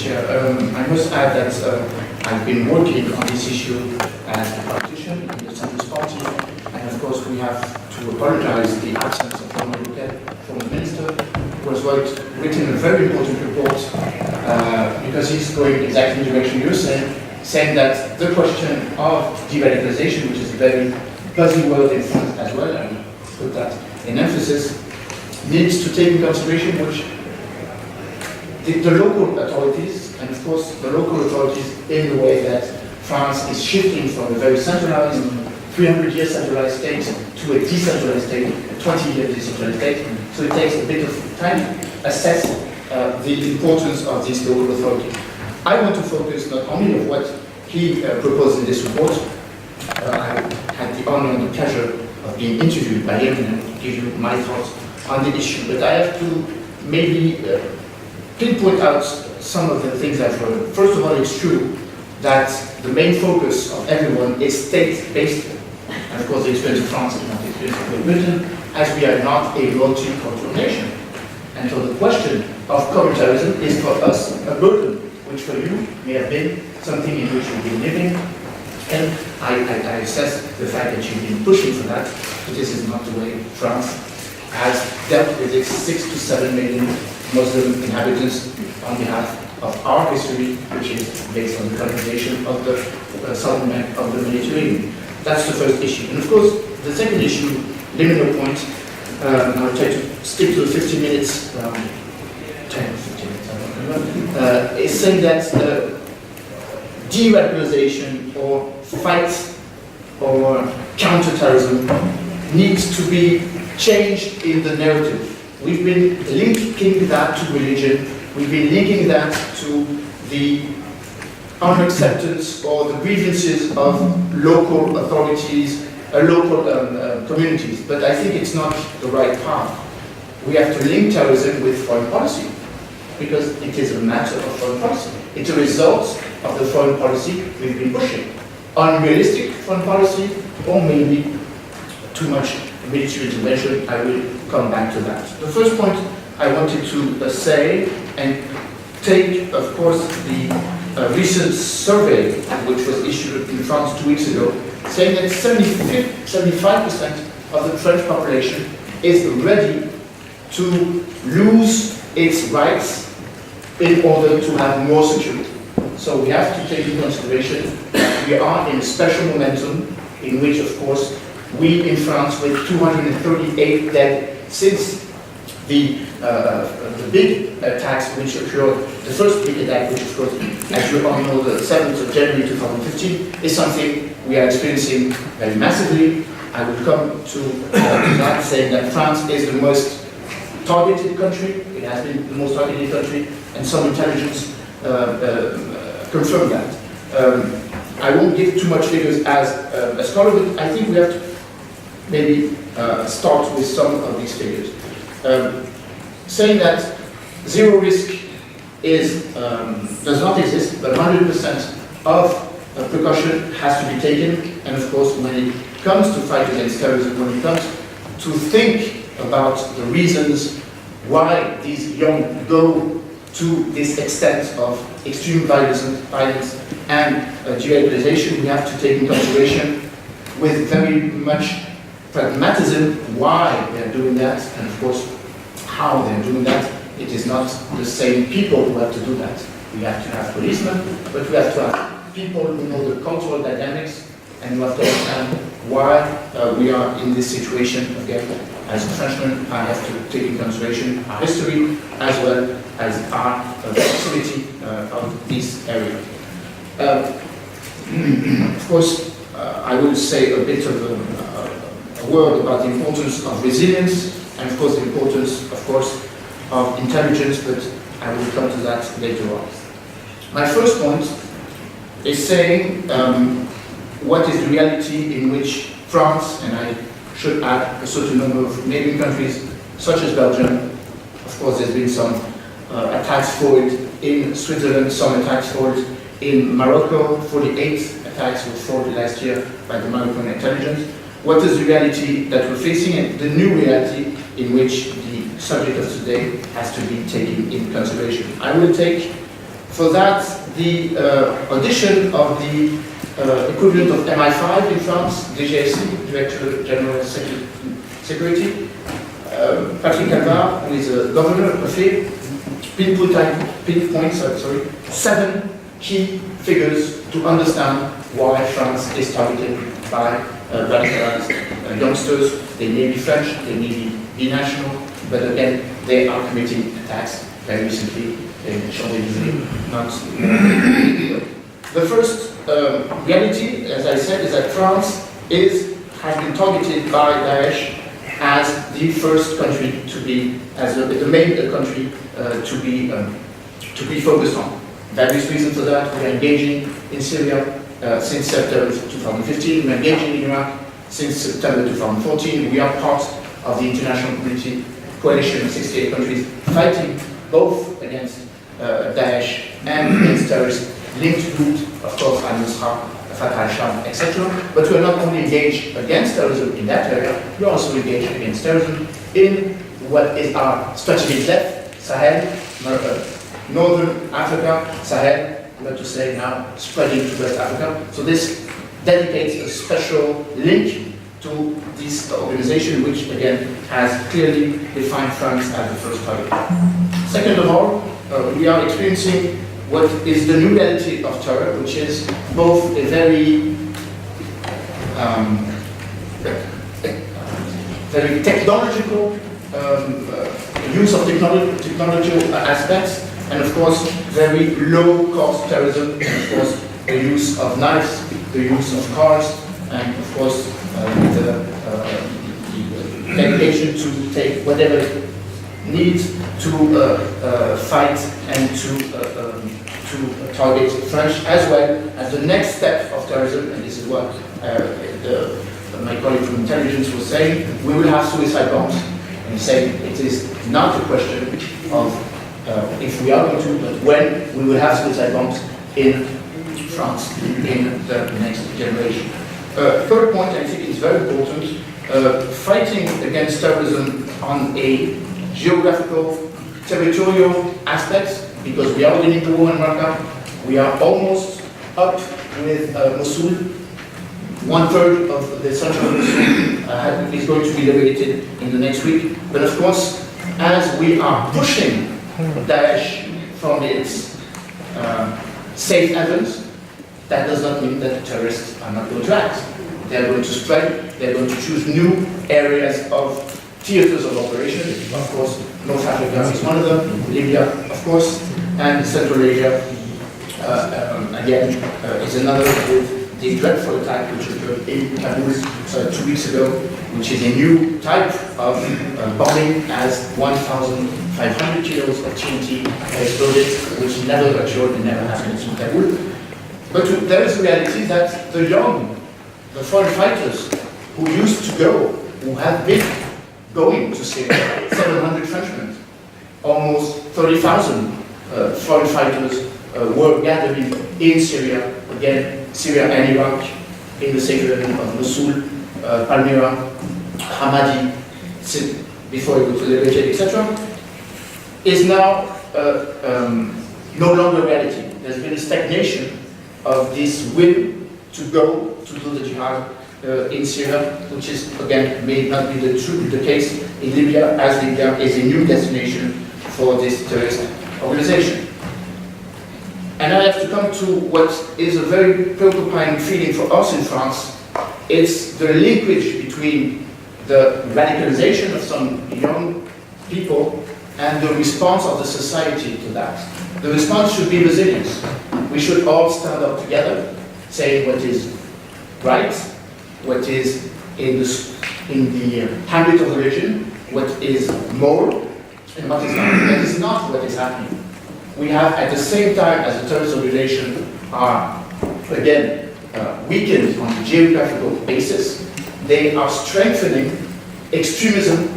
Chair. I must add that I've been working on this issue as a politician in the Centrist Party, and of course we have to apologize the absence of former Minister, who has written a very important report because he's going exactly in the direction you're saying that the question of de-radicalization, which is a very buzzy word in France as well, and put that in emphasis, needs to take in consideration which the local authorities, and of course the local authorities in the way that France is shifting from a very centralized, 300-year centralized state to a decentralized state, a 20-year decentralized state. So it takes a bit of time to assess the importance of this local authority. I want to focus not only on what he proposed in this report. I had the honor and the pleasure of being interviewed by him and give you my thoughts on the issue. But I have to maybe pinpoint out some of the things I've heard. First of all, it's true that the main focus of everyone is state-based. And of course, the experience of France is not the experience of Great Britain, as we are not a multicultural nation. And so the question of communitarism is for us a burden, which for you may have been something in which you've been living. And I assess the fact that you've been pushing for that, but this is not the way France has dealt with its 6 to 7 million Muslim inhabitants on behalf of our history, which is based on the colonization of the southern bank of the Mediterranean. That's the first issue. And of course, the second issue, liminal point, I'll try to stick to the 15 minutes, 10 or 15 minutes, I don't remember, is saying that de-radicalization or fight or counter-terrorism needs to be changed in the narrative. We've been linking that to religion, we've been linking that to the unacceptance or the grievances of local authorities, local communities, but I think it's not the right path. We have to link terrorism with foreign policy, because it is a matter of foreign policy. It's a result of the foreign policy we've been pushing. Unrealistic foreign policy, or maybe too much military intervention. I will come back to that. The first point I wanted to say, and take, of course, the recent survey which was issued in France 2 weeks ago, saying that 75% of the French population is ready to lose its rights in order to have more security. So we have to take into consideration that we are in a special momentum in which, of course, we in France, with 238 dead since the big attacks which occurred, the first big attack, which of course, as you all know, the 7th of January 2015, is something we are experiencing very massively. I will come to that, saying that France is the most targeted country. It has been the most targeted country, and some intelligence confirm that. I won't give too much figures as a scholar, but I think we have to maybe start with some of these figures. Saying that zero risk does not exist, but 100% of precaution has to be taken, and of course when it comes to fight against terrorism, when it comes to think about the reasons why these young go to this extent of extreme violence and de-radicalization, we have to take in consideration with very much pragmatism why they're doing that, and of course how they're doing that. It is not the same people who have to do that. We have to have policemen, but we have to have people who know the cultural dynamics, and who have to understand why we are in this situation. Again, as a Frenchman, I have to take in consideration our history as well as our proximity of this area. Of course, I will say a bit of a word about the importance of resilience, and of course the importance, of course, of intelligence, but I will come to that later on. My first point is saying what is the reality in which France, and I should add a certain number of neighboring countries, such as Belgium. Of course, there's been some attacks for it in Switzerland, some attacks for it in Morocco, 48 attacks were forwarded last year by the Moroccan intelligence. What is the reality that we're facing, and the new reality in which the subject of today has to be taken into consideration? I will take for that, the audition of the equivalent of MI5 in France, DGSE, Director General Security, Patrick Calvar, who is a governor of Prefet, pinpoints 7 key figures to understand why France is targeted by radicalized youngsters. They may be French, they may be binational, but again, they are committing attacks very recently in Champs-Élysées. The first reality, as I said, is that France has been targeted by Daesh as the first country to be, as the main country to be focused on. Various reasons for that. We are engaging in Syria since September 2015. We are engaging in Iraq since September 2014. We are part of the international community coalition of 68 countries fighting both against Daesh and against terrorists linked to groups, of course, al-Nusra, Fatah al-Sham, etc. But we are not only engaged against terrorism in that area, we are also engaged against terrorism in what is our strategic left, Sahel, Northern Africa, Sahel, not to say now spreading to West Africa. So this dedicates a special link to this organization, which again has clearly defined France as the first target. Second of all, we are experiencing what is the new reality of terror, which is both a very technological use of technological aspects, and of course very low-cost terrorism, and of course the use of knives, the use of cars, and of course the dedication to take whatever it needs to fight and to target French, as well as the next step of terrorism, and this is what my colleague from intelligence was saying, we will have suicide bombs. And he's saying it is not a question of if we are going to, but when we will have suicide bombs in France in the next generation. Third point, I think is very important, fighting against terrorism on a geographical, territorial aspect, because we are winning the war in Raqqa, we are almost up with Mosul. 1/3 of the central Mosul is going to be liberated in the next week. But of course, as we are pushing Daesh from its safe havens, that does not mean that the terrorists are not going to act. They are going to spread, they are going to choose new areas of theaters of operation. Of course, North Africa is one of them, Libya, of course, and Central Asia, again, is another, with the dreadful attack which occurred in Kabul 2 weeks ago, which is a new type of bombing, as 1,500 kilos of TNT exploded, which never occurred and never happened in Kabul. But there is a reality that the foreign fighters who used to go, who have been going to Syria, 700 Frenchmen, almost 30,000 foreign fighters were gathering in Syria, again, Syria and Iraq, in the safe haven of Mosul, Palmyra, Hamadi, before it was liberated, etc., is now no longer reality. There's been a stagnation of this will to go to do the jihad in Syria, which is, again, may not be the case in Libya, as Libya is a new destination for this terrorist organization. And I have to come to what is a very preoccupying feeling for us in France. It's the linkage between the radicalization of some young people and the response of the society to that. The response should be resilience. We should all stand up together, say what is right, what is in the habit of religion, what is moral, and what is not. That is not what is happening. We have, at the same time as the terms of relation are, again, weakened on a geographical basis, they are strengthening extremism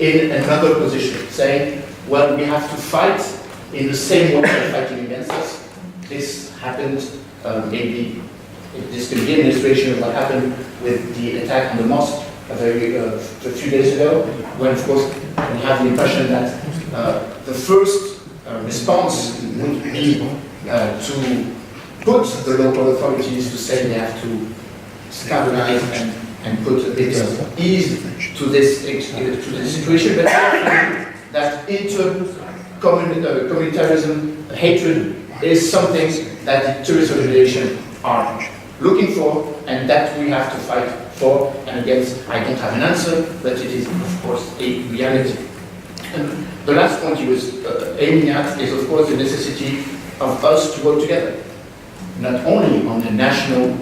in another position, saying, well, we have to fight in the same way they're fighting against us. This happened, maybe, this could be an illustration of what happened with the attack on the mosque a few days ago, when, of course, we have the impression that the first response would be to put the local authorities to say they have to stabilize and put a bit of ease to this situation, but that inter-communitarism hatred is something that the tourist organizations are looking for and that we have to fight for. And again, I don't have an answer, but it is, of course, a reality. And the last point he was aiming at is, of course, the necessity of us to work together, not only on the national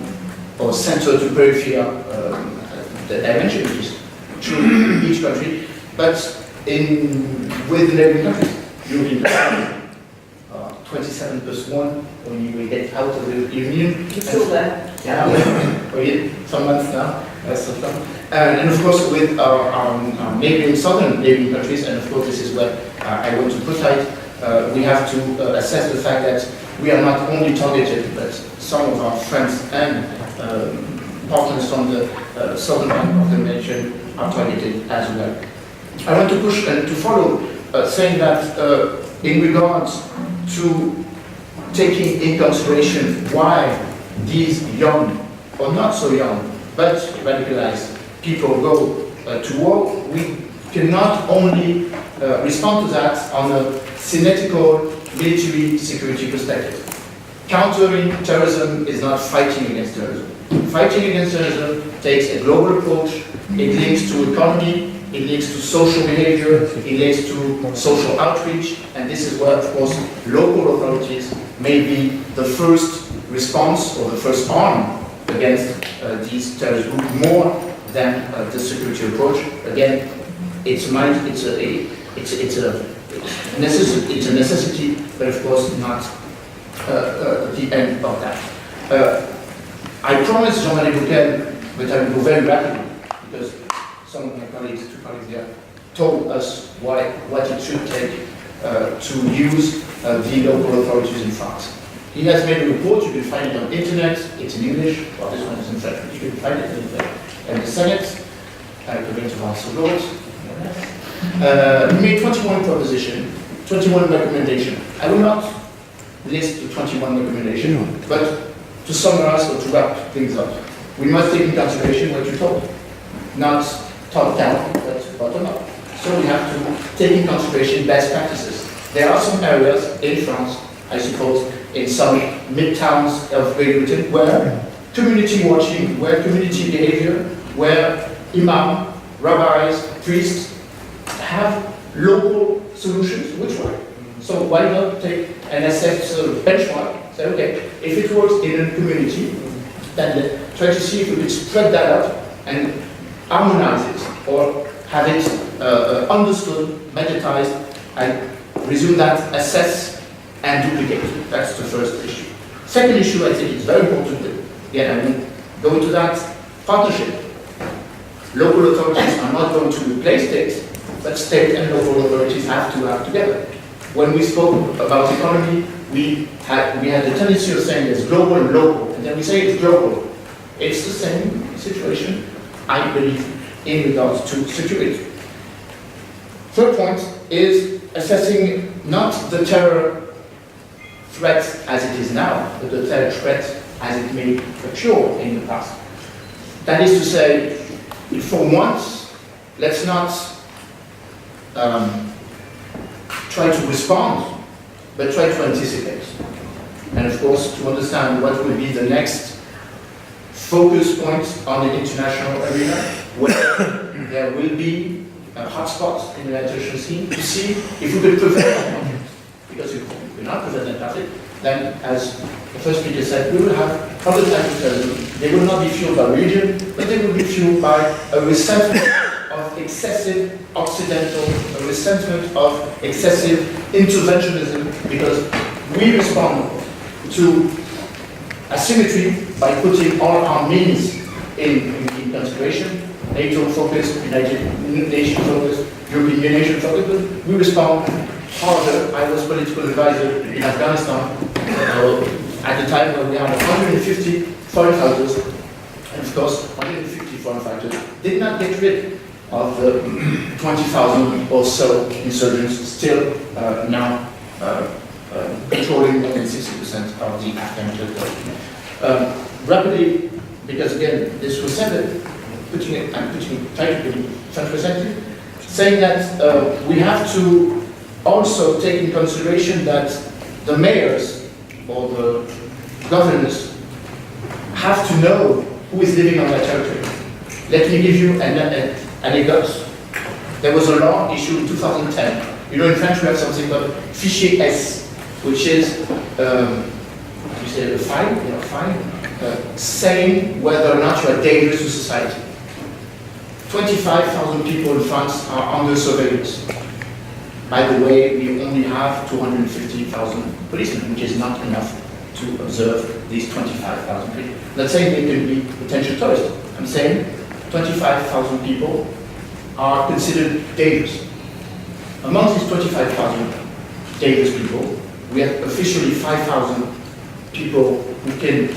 or center to periphery dimension, which is true in each country, but with the neighboring countries. European countries, 27 plus 1 when we get out of the Union. It's still there. Yeah, some months now. And of course with our neighboring southern neighboring countries, and of course this is where I want to put it, we have to assess the fact that we are not only targeted, but some of our friends and partners from the southern part of the nation are targeted as well. I want to push and to follow, saying that in regards to taking in consideration why these young, or not so young, but radicalized people go to war, we cannot only respond to that on a synthetical military security perspective. Countering terrorism is not fighting against terrorism. Fighting against terrorism takes a global approach. It links to economy, it links to social behavior, it links to social outreach, and this is where, of course, local authorities may be the first response or the first arm against these terrorist groups more than the security approach. Again, it's a necessity, but of course not the end of that. I promised Jean-Marie Bouquet, but I will go very rapidly because some of my colleagues, two colleagues there, told us what it should take to use the local authorities in France. He has made a report, you can find it on the internet, it's in English, well this one is in French, but you can find it in the Senate, according to Vincent Lord. He made 21 propositions, 21 recommendations. I will not list the 21 recommendations, but to summarize or to wrap things up, we must take in consideration what you told, not top-down, but bottom-up. So we have to take in consideration best practices. There are some areas in France, I suppose, in some mid-towns of Great Britain, where community watching, where community behavior, where imam, rabbis, priests have local solutions which work. So why not take an assess benchmark, say, okay, if it works in a community, then try to see if we could spread that up and harmonize it, or have it understood, meditized, and resume that, assess, and duplicate. That's the first issue. Second issue, I think it's very important, again, I will go into that, partnership. Local authorities are not going to replace states, but state and local authorities have to work together. When we spoke about economy, we had the tendency of saying it's global and local, and then we say it's global. It's the same situation, I believe, in regards to security. Third point is assessing not the terror threat as it is now, but the terror threat as it may occur in the past. That is to say, for once, let's not try to respond, but try to anticipate. And of course, to understand what will be the next focus point on the international arena, where there will be hotspots in the international scene, to see if we could prevent that conflict. Because if we cannot prevent that conflict, then, as the first speaker said, we will have other types of terrorism. They will not be fueled by religion, but they will be fueled by a resentment of excessive Occidental, a resentment of excessive interventionism, because we respond to asymmetry by putting all our means in consideration. NATO focused, United Nations focused, European Union focused. We respond harder. I was political advisor in Afghanistan at the time when we had 150 foreign fighters, and of course 150 foreign fighters did not get rid of the 20,000 or so insurgents still now controlling more than 60% of the Afghan territory. Rapidly, because again, this was said, trying to put it front perspective, saying that we have to also take in consideration that the mayors or the governors have to know who is living on their territory. Let me give you an anecdote. There was a law issued in 2010. You know, in French we have something called Fichier S, which is you say a fine, saying whether or not you are dangerous to society. 25,000 people in France are under surveillance. By the way, we only have 250,000 policemen, which is not enough to observe these 25,000 people. Let's say they can be potential tourists. I'm saying 25,000 people are considered dangerous. Among these 25,000 dangerous people, we have officially 5,000 people who can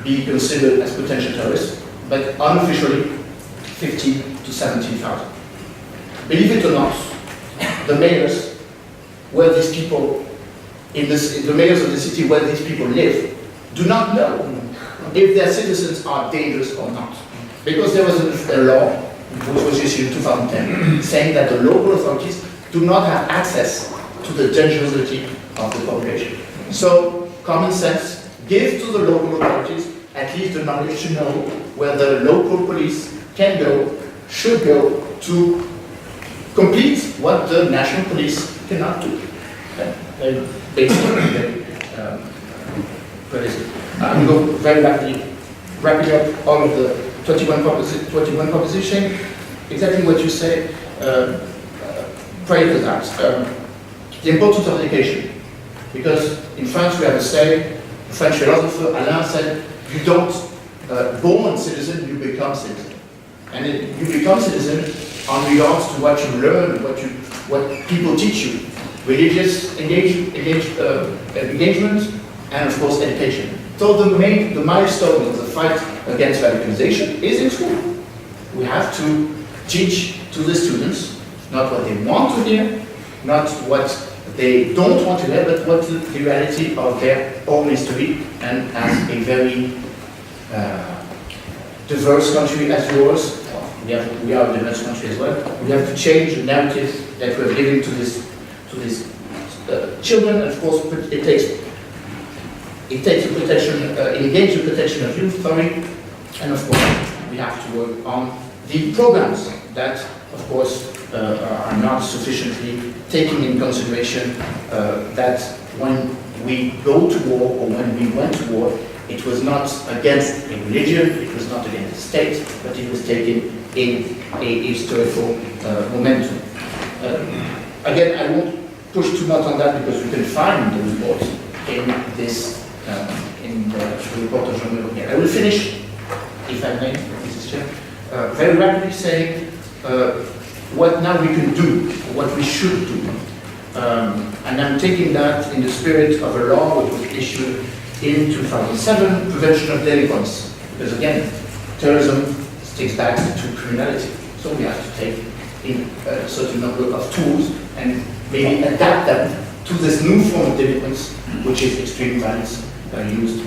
be considered as potential terrorists, but unofficially 15 to 17,000. Believe it or not, the mayors where these people, the mayors of the city where these people live, do not know if their citizens are dangerous or not. Because there was a law, which was issued in 2010, saying that the local authorities do not have access to the dangerosity of the population. So, common sense, give to the local authorities at least the knowledge to know where the local police can go, should go, to complete what the national police cannot do. Basically, I'm going to go very rapidly, wrapping up all of the 21 proposition, exactly what you said prior to that. The importance of education. Because in France we have a saying, the French philosopher Alain said, you don't born citizen, you become citizen. And you become citizen on regards to what you learn, what people teach you. Religious engagement, and of course education. So the milestone of the fight against radicalization is in school. We have to teach to the students not what they want to hear, not what they don't want to hear, but what the reality of their own history. And as a very diverse country as yours, we are a diverse country as well, we have to change the narrative that we're giving to these children. And of course, it takes engage the protection of youth, and of course, we have to work on the programs that, of course, are not sufficiently taking in consideration that when we go to war or when we went to war, it was not against a religion, it was not against the state, but it was taken in a historical momentum. Again, I won't push too much on that because you can find the report in this in the report of Jean-Marie. I will finish, if I may, Mrs. Chair, very rapidly saying what now we can do, what we should do. And I'm taking that in the spirit of a law which was issued in 2007, prevention of delinquents. Because again, terrorism sticks back to criminality. So we have to take in a certain number of tools and maybe adapt them to this new form of delinquence, which is extreme violence used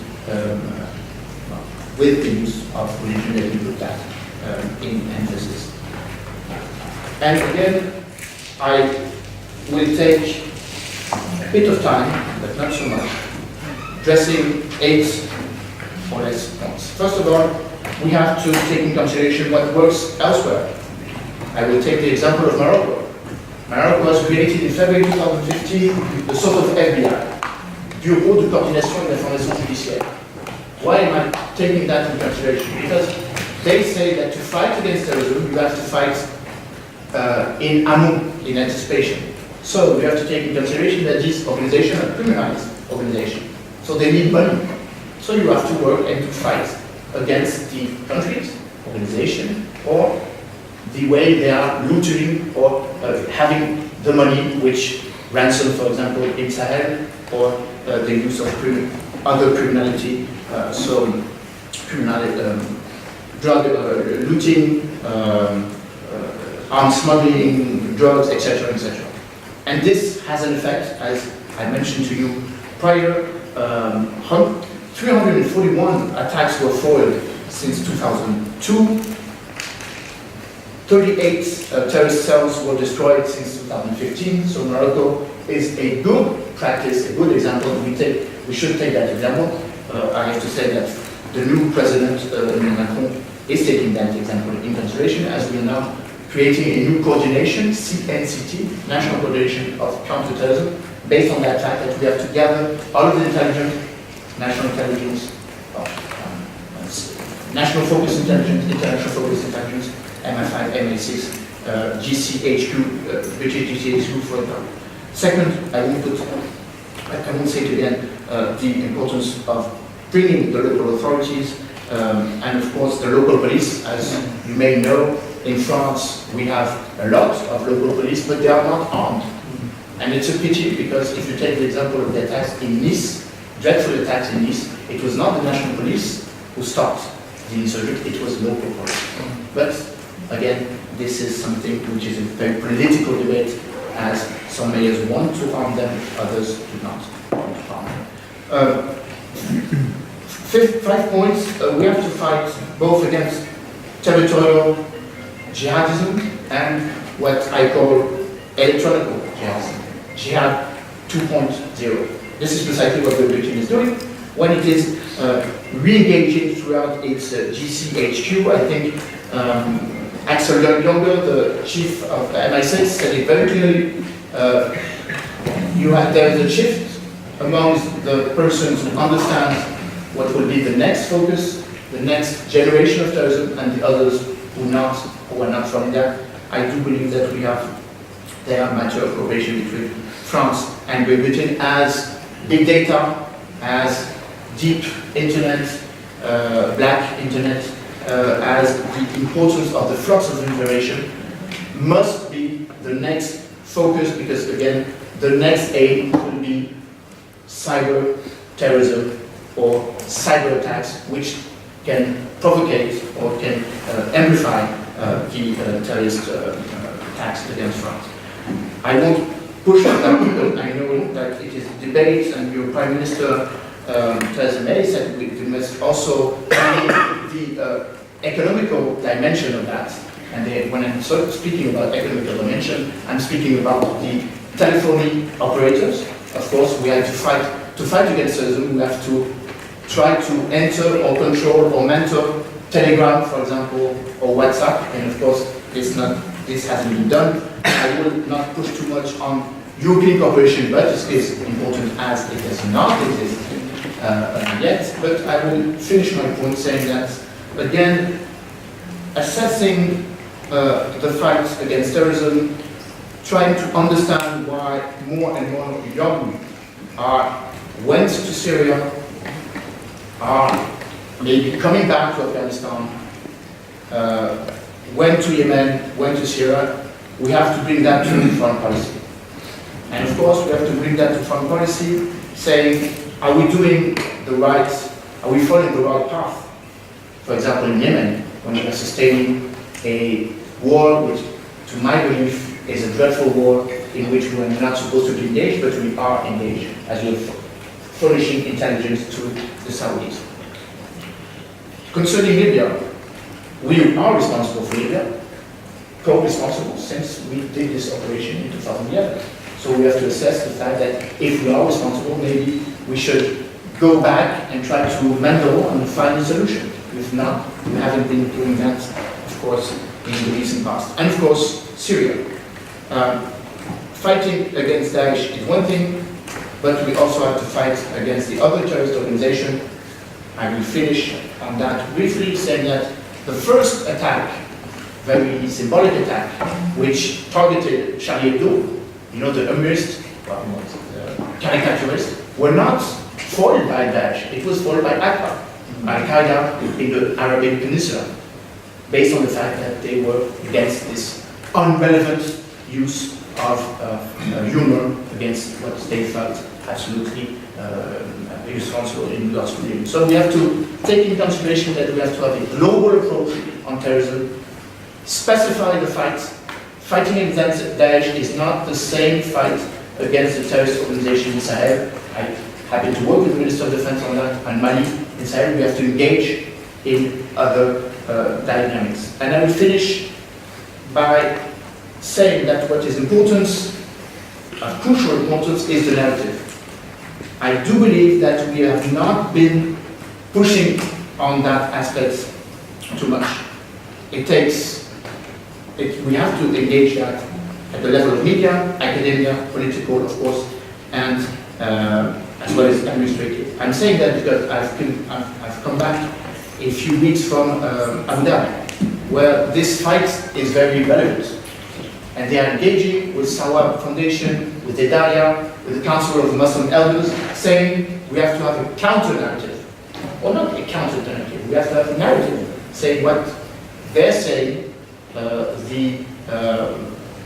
with the use of religion. Let me put that in emphasis. And again, I will take a bit of time, but not so much, addressing 8 or less points. First of all, we have to take in consideration what works elsewhere. I will take the example of Morocco. Morocco was created in February 2015, the sort of FBI, Bureau de Coordination et d'Information Judiciaire. Why am I taking that in consideration? Because they say that to fight against terrorism, you have to fight in amont, in anticipation. So we have to take in consideration that these organizations are criminalized organizations. So they need money. So you have to work and to fight against the countries, organization, or the way they are looting or having the money which ransom, for example, in Sahel, or the use of other criminality, so drug looting, arms smuggling, drugs, etc., etc. And this has an effect, as I mentioned to you prior, 341 attacks were foiled since 2002. 38 terrorist cells were destroyed since 2015. So Morocco is a good practice, a good example. We should take that example. I have to say that the new president, Emmanuel Dupuy, is taking that example in consideration, as we are now creating a new coordination, CNCT, National Coordination of Counterterrorism, based on that fact that we have to gather all of the intelligence, national intelligence, national focus intelligence, international focus intelligence, MI5, MI6, GCHQ, British GCHQ, for example. Second, I won't say it again, the importance of bringing the local authorities and of course the local police. As you may know, in France we have a lot of local police, but they are not armed. And it's a pity, because if you take the example of the attacks in Nice, dreadful attacks in Nice, it was not the national police who stopped the insurgents, it was local police. But again, this is something which is a very political debate, as some mayors want to harm them, others do not want to harm them. 5 points, we have to fight both against territorial jihadism and what I call electronic jihadism, Jihad 2.0. This is precisely what the Britain is doing when it is re-engaging throughout its GCHQ. I think Axel Younger, the chief of MI6, said it very clearly. There is a shift amongst the persons who understand what will be the next focus, the next generation of terrorism, and the others who are not from there. I do believe that there are matter of cooperation between France and Great Britain, as big data, as deep internet, black internet, as the importance of the flux of information must be the next focus, because again, the next aim will be cyber terrorism or cyber attacks, which can provocate or can amplify the terrorist attacks against France. I won't push on that, because I know that it is debate, and your Prime Minister Theresa May said we must also the economical dimension of that. And when I'm speaking about economical dimension, I'm speaking about the telephony operators. Of course, we have to fight against terrorism. We have to try to enter or control or mentor Telegram, for example, or WhatsApp. And of course, this hasn't been done. I will not push too much on European cooperation, but it is important, as it does not exist yet. But I will finish my point saying that, again, assessing the fight against terrorism, trying to understand why more and more young went to Syria, are maybe coming back to Afghanistan, went to Yemen, went to Syria. We have to bring that to foreign policy. And of course, we have to bring that to foreign policy, saying, are we following the right path? For example, in Yemen, when we are sustaining a war which, to my belief, is a dreadful war in which we are not supposed to be engaged, but we are engaged, as we are furnishing intelligence to the Saudis. Concerning Libya, we are responsible for Libya, co-responsible, since we did this operation in 2011. So we have to assess the fact that if we are responsible, maybe we should go back and try to mendel and find a solution. If not, we haven't been doing that, of course, in the recent past. And of course, Syria. Fighting against Daesh is one thing, but we also have to fight against the other terrorist organization. I will finish on that briefly, saying that the first attack, very symbolic attack, which targeted Charlie Hebdo, you know, the humorist, caricaturist, were not foiled by Daesh. It was foiled by Al-Qaeda in the Arabic Peninsula, based on the fact that they were against this unrelevant use of humor against what they felt absolutely irresponsible in regards to living. So we have to take into consideration that we have to have a global approach on terrorism, specify the fight. Fighting against Daesh is not the same fight against the terrorist organization in Sahel. I happen to work with the Minister of Defense on that, and Mali in Sahel. We have to engage in other dynamics. And I will finish by saying that what is important, of crucial importance, is the narrative. I do believe that we have not been pushing on that aspect too much. We have to engage that at the level of media, academia, political, of course, and as well as administrative. I'm saying that because I've come back a few weeks from Abu Dhabi, where this fight is very relevant. And they are engaging with Sawab Foundation, with Edaya, with the Council of the Muslim Elders, saying we have to have a counter-narrative. Or not a counter-narrative, we have to have a narrative saying what they're saying, the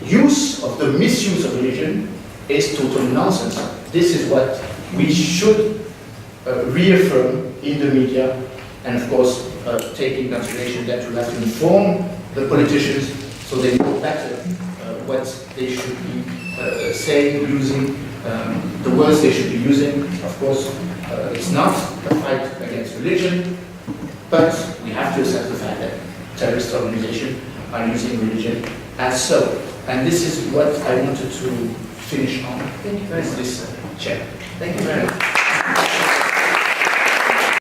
use of the misuse of religion is total nonsense. This is what we should reaffirm in the media, and of course take in consideration that we have to inform the politicians so they know better what they should be saying, using the words they should be using. Of course, it's not a fight against religion, but we have to accept the fact that terrorist organizations are using religion as so. And this is what I wanted to finish on. Thank you very much. This chair. Thank you very much.